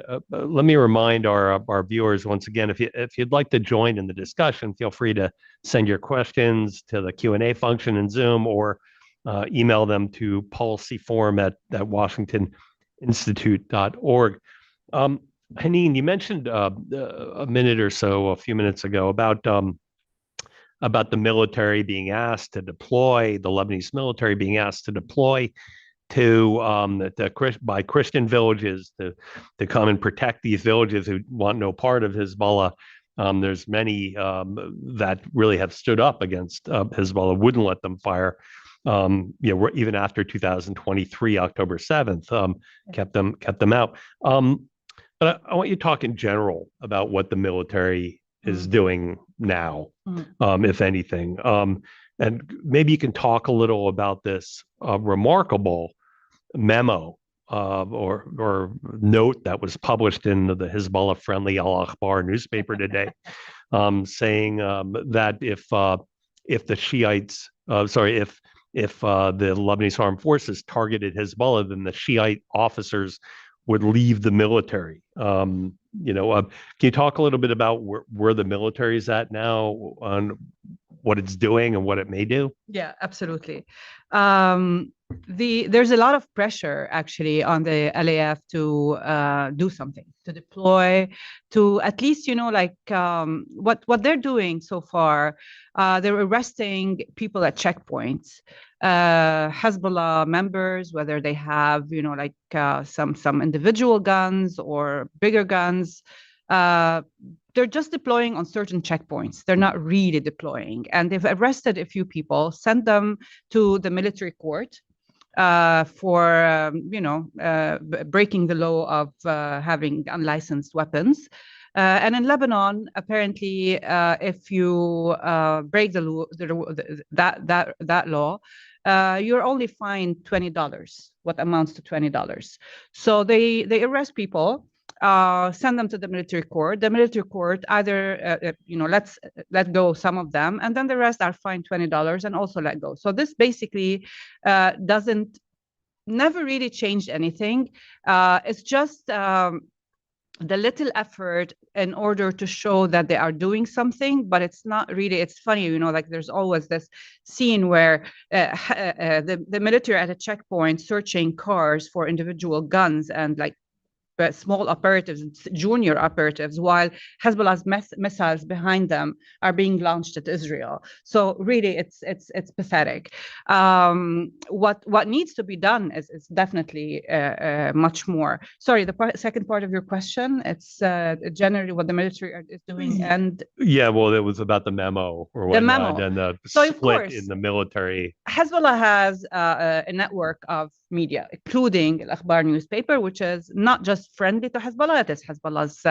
our viewers once again, if you'd like to join in the discussion, feel free to send your questions to the Q&A function in Zoom or email them to policyforum@washingtoninstitute.org. Haneen, you mentioned a few minutes ago, about the military being asked to deploy, the Lebanese military being asked to deploy by Christian villages to come and protect these villages who want no part of Hezbollah. There's many that really have stood up against Hezbollah, wouldn't let them fire. Even after 2023, October 7th, kept them out. But I want you to talk in general about what the military is doing now, if anything. And maybe you can talk a little about this remarkable memo or note that was published in the Hezbollah-friendly Al Akhbar newspaper today, saying that if the Shiites, if the Lebanese armed forces targeted Hezbollah, then the Shiite officers would leave the military. Can you talk a little bit about where the military is at now, on what it's doing and what it may do? Yeah, absolutely. There's a lot of pressure actually on the LAF to do something, to deploy, to at least, what they're doing so far. They're arresting people at checkpoints, Hezbollah members, whether they have, some individual guns or bigger guns. They're just deploying on certain checkpoints. They're not really deploying. And they've arrested a few people, sent them to the military court for, breaking the law of having unlicensed weapons. And in Lebanon, apparently, if you break the law, that law, you're only fined $20, what amounts to $20. So they arrest people, send them to the military court. The military court either, let go some of them, and then the rest are fined $20 and also let go. So this basically never really changed anything. It's just the little effort in order to show that they are doing something, but it's not really. It's funny, there's always this scene where the military at a checkpoint searching cars for individual guns and small operatives, junior operatives, while Hezbollah's missiles behind them are being launched at Israel. So really, it's pathetic. What needs to be done is definitely much more. Sorry, the second part of your question. It's generally what the military is doing, and yeah, well, it was about the memo or the memo and the so split in the military. Hezbollah has a network of media, including Al Akhbar newspaper, which is not just friendly to Hezbollah. It is Hezbollah's,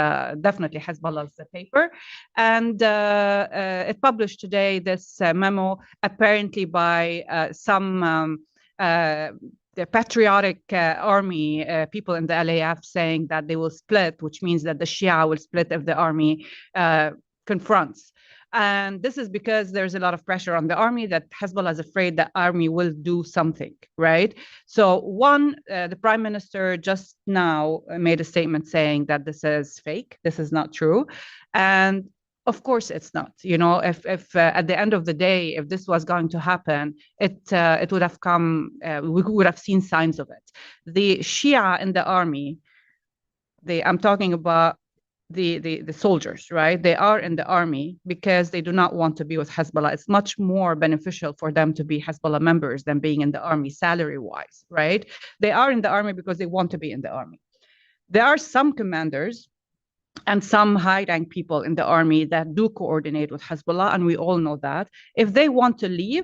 definitely Hezbollah's paper. And it published today this memo, apparently by some the patriotic army people in the LAF, saying that they will split, which means that the Shia will split if the army confronts. And this is because there's a lot of pressure on the army, that Hezbollah is afraid that army will do something, right? So the prime minister just now made a statement saying that this is fake, this is not true. And of course it's not. If at the end of the day, if this was going to happen, it would have come, we would have seen signs of it. The Shia in the army, I'm talking about the soldiers, right? They are in the army because they do not want to be with Hezbollah. It's much more beneficial for them to be Hezbollah members than being in the army salary-wise, right? They are in the army because they want to be in the army. There are some commanders and some high-rank people in the army that do coordinate with Hezbollah, and we all know that. If they want to leave,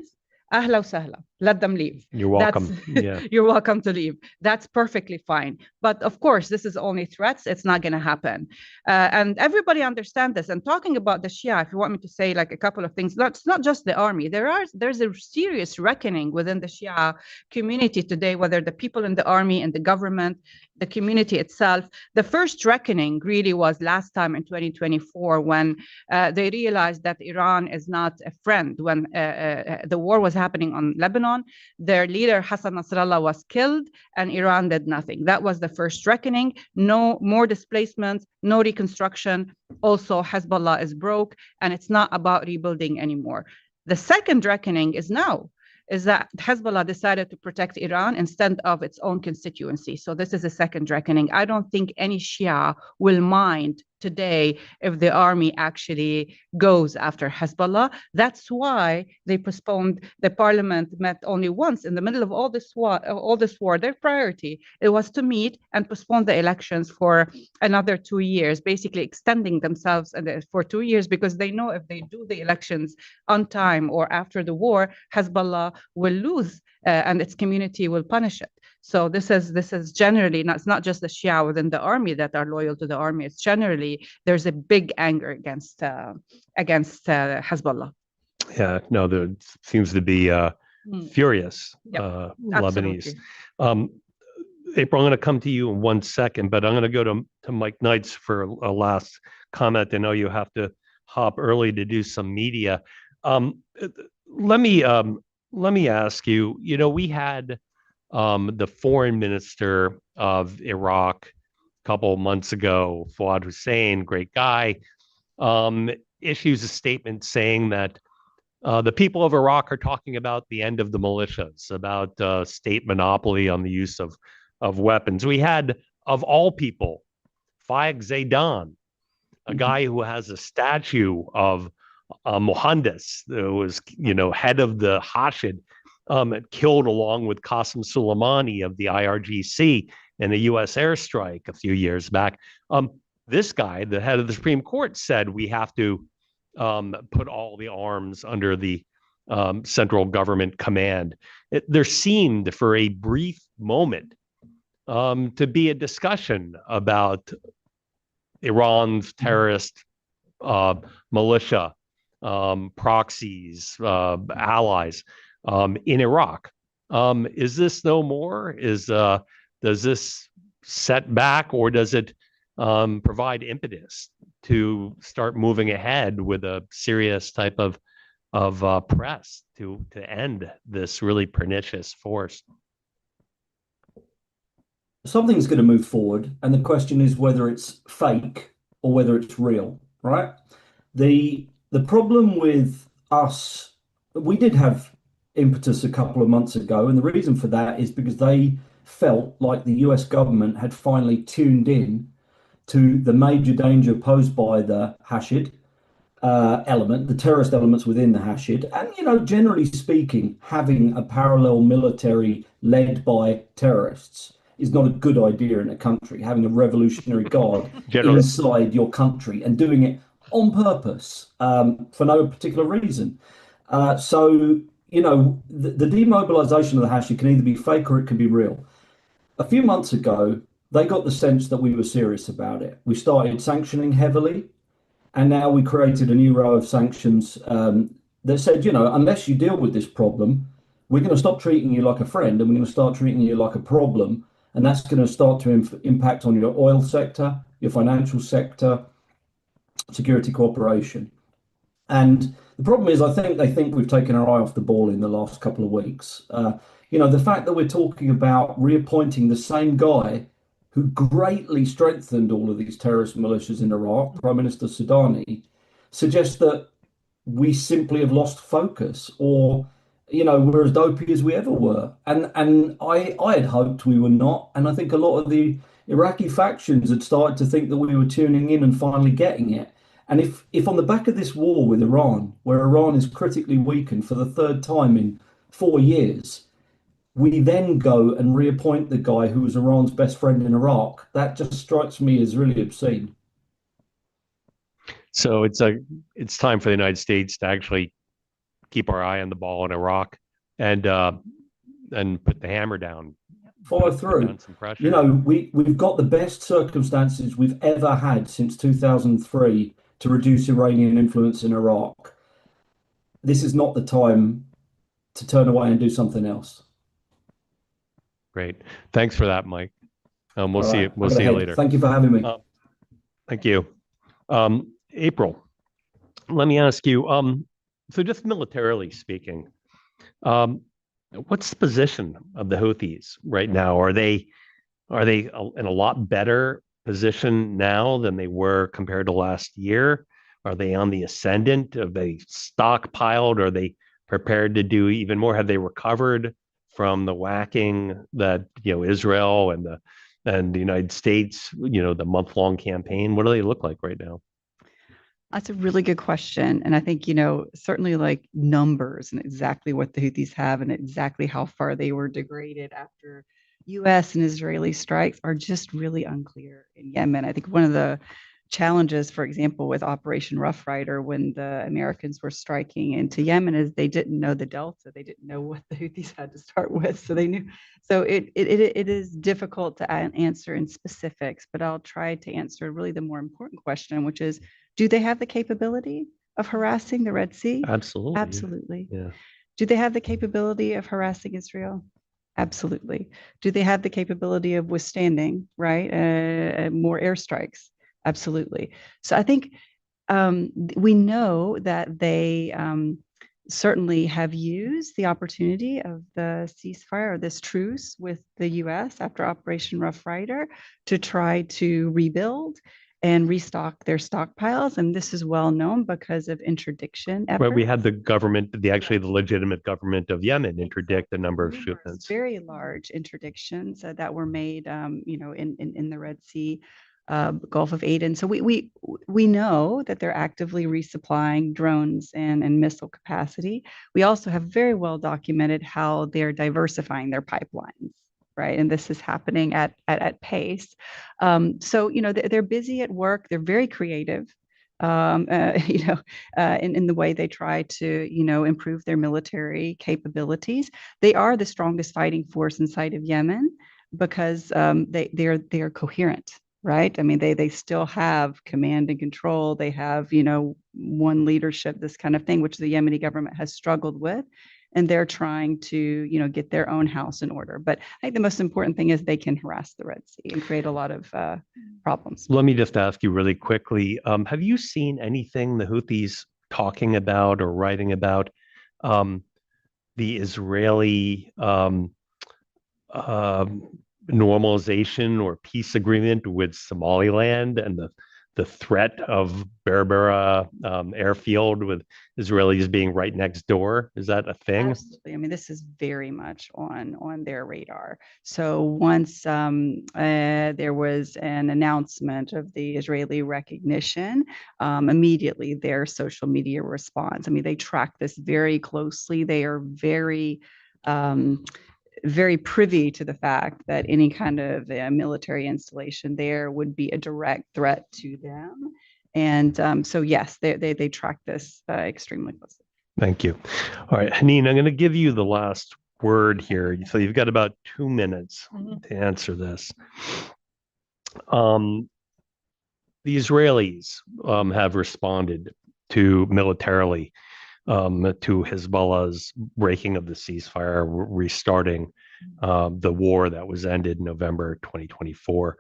ahla wa sahla, let them leave. You're welcome. Yeah. You're welcome to leave. That's perfectly fine. But of course, this is only threats. It's not going to happen. And everybody understands this. And talking about the Shia, if you want me to say a couple of things, it's not just the army. There's a serious reckoning within the Shia community today, whether the people in the army and the government, the community itself. The first reckoning really was last time in 2024, when they realized that Iran is not a friend. When the war was happening on Lebanon, their leader Hassan Nasrallah was killed and Iran did nothing. That was the first reckoning. No more displacement, no reconstruction. Also, Hezbollah is broke and it's not about rebuilding anymore. The second reckoning is now, is that Hezbollah decided to protect Iran instead of its own constituency. So this is a second reckoning. I don't think any Shia will mind today if the army actually goes after Hezbollah. That's why they postponed. The parliament met only once in the middle of all this war. Their priority, it was to meet and postpone the elections for another 2 years, basically extending themselves for 2 years, because they know if they do the elections on time or after the war, Hezbollah will lose and its community will punish it. So this is generally it's not just the Shia within the army that are loyal to the army. It's generally there's a big anger against Hezbollah. Yeah, no, there seems to be furious Lebanese. April, I'm going to come to you in 1 second, but I'm going to go to Mike Knights for a last comment. I know you have to hop early to do some media. Let me ask you. You know, we had the foreign minister of Iraq a couple of months ago, Fuad Hussein, great guy, issues a statement saying that the people of Iraq are talking about the end of the militias, about state monopoly on the use of weapons. We had, of all people, Faik Zaidan, a guy who has a statue of Mohandas, who was, head of the Hashid, killed along with Qasem Soleimani of the IRGC in a U.S. airstrike a few years back. This guy, the head of the Supreme Court, said we have to put all the arms under the central government command. There seemed, for a brief moment, to be a discussion about Iran's terrorist militia, proxies, allies in Iraq. Is this no more? Does this set back, or does it provide impetus to start moving ahead with a serious type of press to end this really pernicious force? Something's going to move forward, and the question is whether it's fake or whether it's real, right? The problem with us, we did have impetus a couple of months ago, and the reason for that is because they felt like the US government had finally tuned in to the major danger posed by the Hashid element, the terrorist elements within the Hashid, and generally speaking, having a parallel military led by terrorists is not a good idea in a country. Having a revolutionary guard inside your country and doing it on purpose for no particular reason. So the demobilization of the Hashid can either be fake or it can be real. A few months ago, they got the sense that we were serious about it. We started sanctioning heavily, and now we created a new row of sanctions that said, unless you deal with this problem, we're going to stop treating you like a friend and we're going to start treating you like a problem. And that's going to start to impact on your oil sector, your financial sector, security cooperation. And the problem is, I think they think we've taken our eye off the ball in the last couple of weeks. The fact that we're talking about reappointing the same guy who greatly strengthened all of these terrorist militias in Iraq, Prime Minister Sudani, suggests that we simply have lost focus, or we're as dopey as we ever were. And I had hoped we were not. And I think a lot of the Iraqi factions had started to think that we were tuning in and finally getting it. And if on the back of this war with Iran, where Iran is critically weakened for the third time in 4 years, we then go and reappoint the guy who was Iran's best friend in Iraq, that just strikes me as really obscene. So it's time for the United States to actually keep our eye on the ball in Iraq and put the hammer down. Follow through. We've got the best circumstances we've ever had since 2003 to reduce Iranian influence in Iraq. This is not the time to turn away and do something else. Great. Thanks for that, Mike. We'll see you later. Thank you for having me. Thank you. April, let me ask you, so just militarily speaking, what's the position of the Houthis right now? Are they in a lot better position now than they were compared to last year? Are they on the ascendant? Have they stockpiled? Are they prepared to do even more? Have they recovered from the whacking that Israel and the United States, the month-long campaign? What do they look like right now? That's a really good question. And I think, certainly like numbers and exactly what the Houthis have and exactly how far they were degraded after US and Israeli strikes are just really unclear in Yemen. I think one of the challenges, for example, with Operation Rough Rider, when the Americans were striking into Yemen, is they didn't know the Delta. They didn't know what the Houthis had to start with. So they knew. So it is difficult to answer in specifics, but I'll try to answer really the more important question, which is, do they have the capability of harassing the Red Sea? Absolutely. Absolutely. Yeah. Do they have the capability of harassing Israel? Absolutely. Do they have the capability of withstanding, right? More airstrikes? Absolutely. So I think we know that they certainly have used the opportunity of the ceasefire or this truce with the US after Operation Rough Rider to try to rebuild and restock their stockpiles. And this is well known because of interdiction efforts. Well, we had the government, the legitimate government of Yemen interdict a number of shipments. Very large interdictions that were made, in the Red Sea, Gulf of Aden. So we know that they're actively resupplying drones and missile capacity. We also have very well documented how they're diversifying their pipelines, right? And this is happening at pace. So they're busy at work. They're very creative. In the way they try to, improve their military capabilities. They are the strongest fighting force inside of Yemen because they're coherent, right? I mean, they still have command and control. They have, one leadership, this kind of thing, which the Yemeni government has struggled with. And they're trying to, get their own house in order. But I think the most important thing is they can harass the Red Sea and create a lot of problems. Let me just ask you really quickly, have you seen anything the Houthis talking about or writing about the Israeli normalization or peace agreement with Somaliland and the threat of Berbera airfield with Israelis being right next door? Is that a thing? Absolutely. I mean, this is very much on their radar. So once there was an announcement of the Israeli recognition, immediately their social media response. I mean, they track this very closely. They are very privy to the fact that any kind of military installation there would be a direct threat to them. And so, yes, they track this extremely closely. Thank you. All right, Haneen, I'm going to give you the last word here. So you've got about 2 minutes to answer this. The Israelis have responded militarily to Hezbollah's breaking of the ceasefire, restarting the war that was ended in November 2024.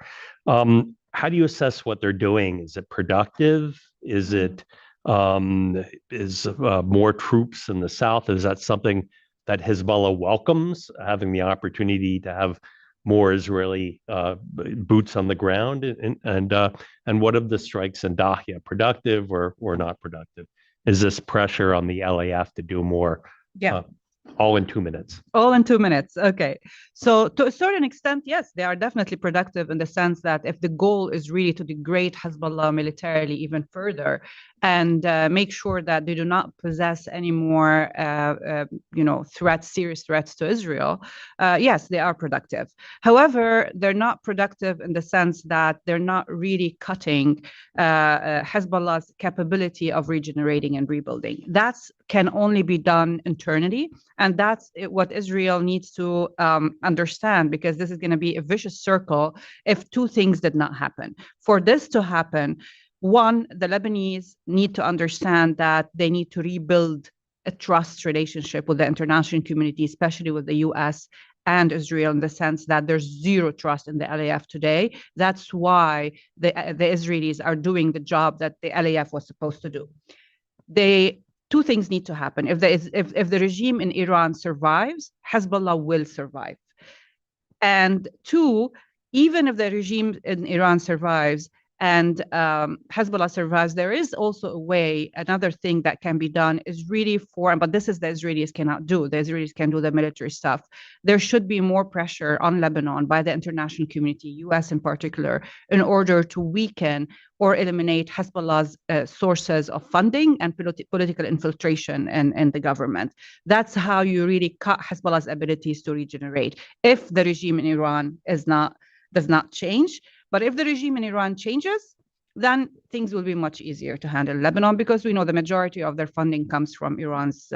How do you assess what they're doing? Is it productive? Is it more troops in the south? Is that something that Hezbollah welcomes, having the opportunity to have more Israeli boots on the ground? And what of the strikes in Dahya, productive or not productive? Is this pressure on the LAF to do more? Yeah. All in 2 minutes. All in 2 minutes. Okay. So to a certain extent, yes, they are definitely productive in the sense that if the goal is really to degrade Hezbollah militarily even further and make sure that they do not possess any more, serious threats to Israel, yes, they are productive. However, they're not productive in the sense that they're not really cutting Hezbollah's capability of regenerating and rebuilding. That can only be done internally. And that's what Israel needs to understand, because this is going to be a vicious circle if two things did not happen. For this to happen, one, the Lebanese need to understand that they need to rebuild a trust relationship with the international community, especially with the US and Israel, in the sense that there's zero trust in the LAF today. That's why the Israelis are doing the job that the LAF was supposed to do. Two things need to happen. If the regime in Iran survives, Hezbollah will survive. And two, even if the regime in Iran survives and Hezbollah survives, there is also a way, another thing that can be done is really but this is the Israelis cannot do. The Israelis can do the military stuff. There should be more pressure on Lebanon by the international community, US in particular, in order to weaken or eliminate Hezbollah's sources of funding and political infiltration in the government. That's how you really cut Hezbollah's abilities to regenerate. If the regime in Iran does not change, but if the regime in Iran changes, then things will be much easier to handle Lebanon, because we know the majority of their funding comes from Iran's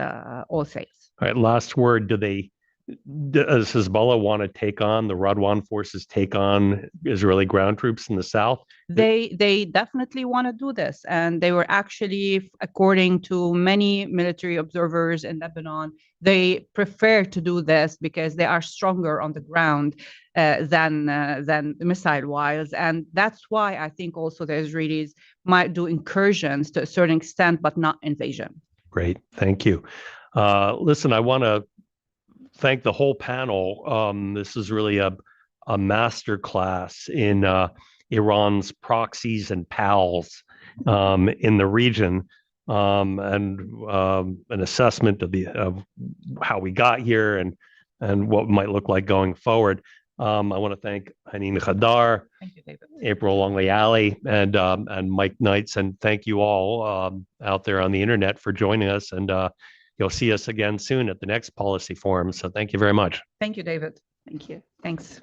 oil sales. All right, last word. Do they Does Hezbollah want to take on the Radwan forces, take on Israeli ground troops in the south? They definitely want to do this, and they were actually, according to many military observers in Lebanon, they prefer to do this because they are stronger on the ground than missile-wise, and that's why I think also the Israelis might do incursions to a certain extent, but not invasion. Great, thank you. Listen, I want to thank the whole panel. This is really a master class in Iran's proxies and pals in the region, and an assessment of how we got here and what might look like going forward. I want to thank Hanin Khadar, Thank you, David. April Longley-Alley, and Mike Knights, and thank you all out there on the internet for joining us. And you'll see us again soon at the next policy forum. So thank you very much. Thank you, David. Thank you. Thanks.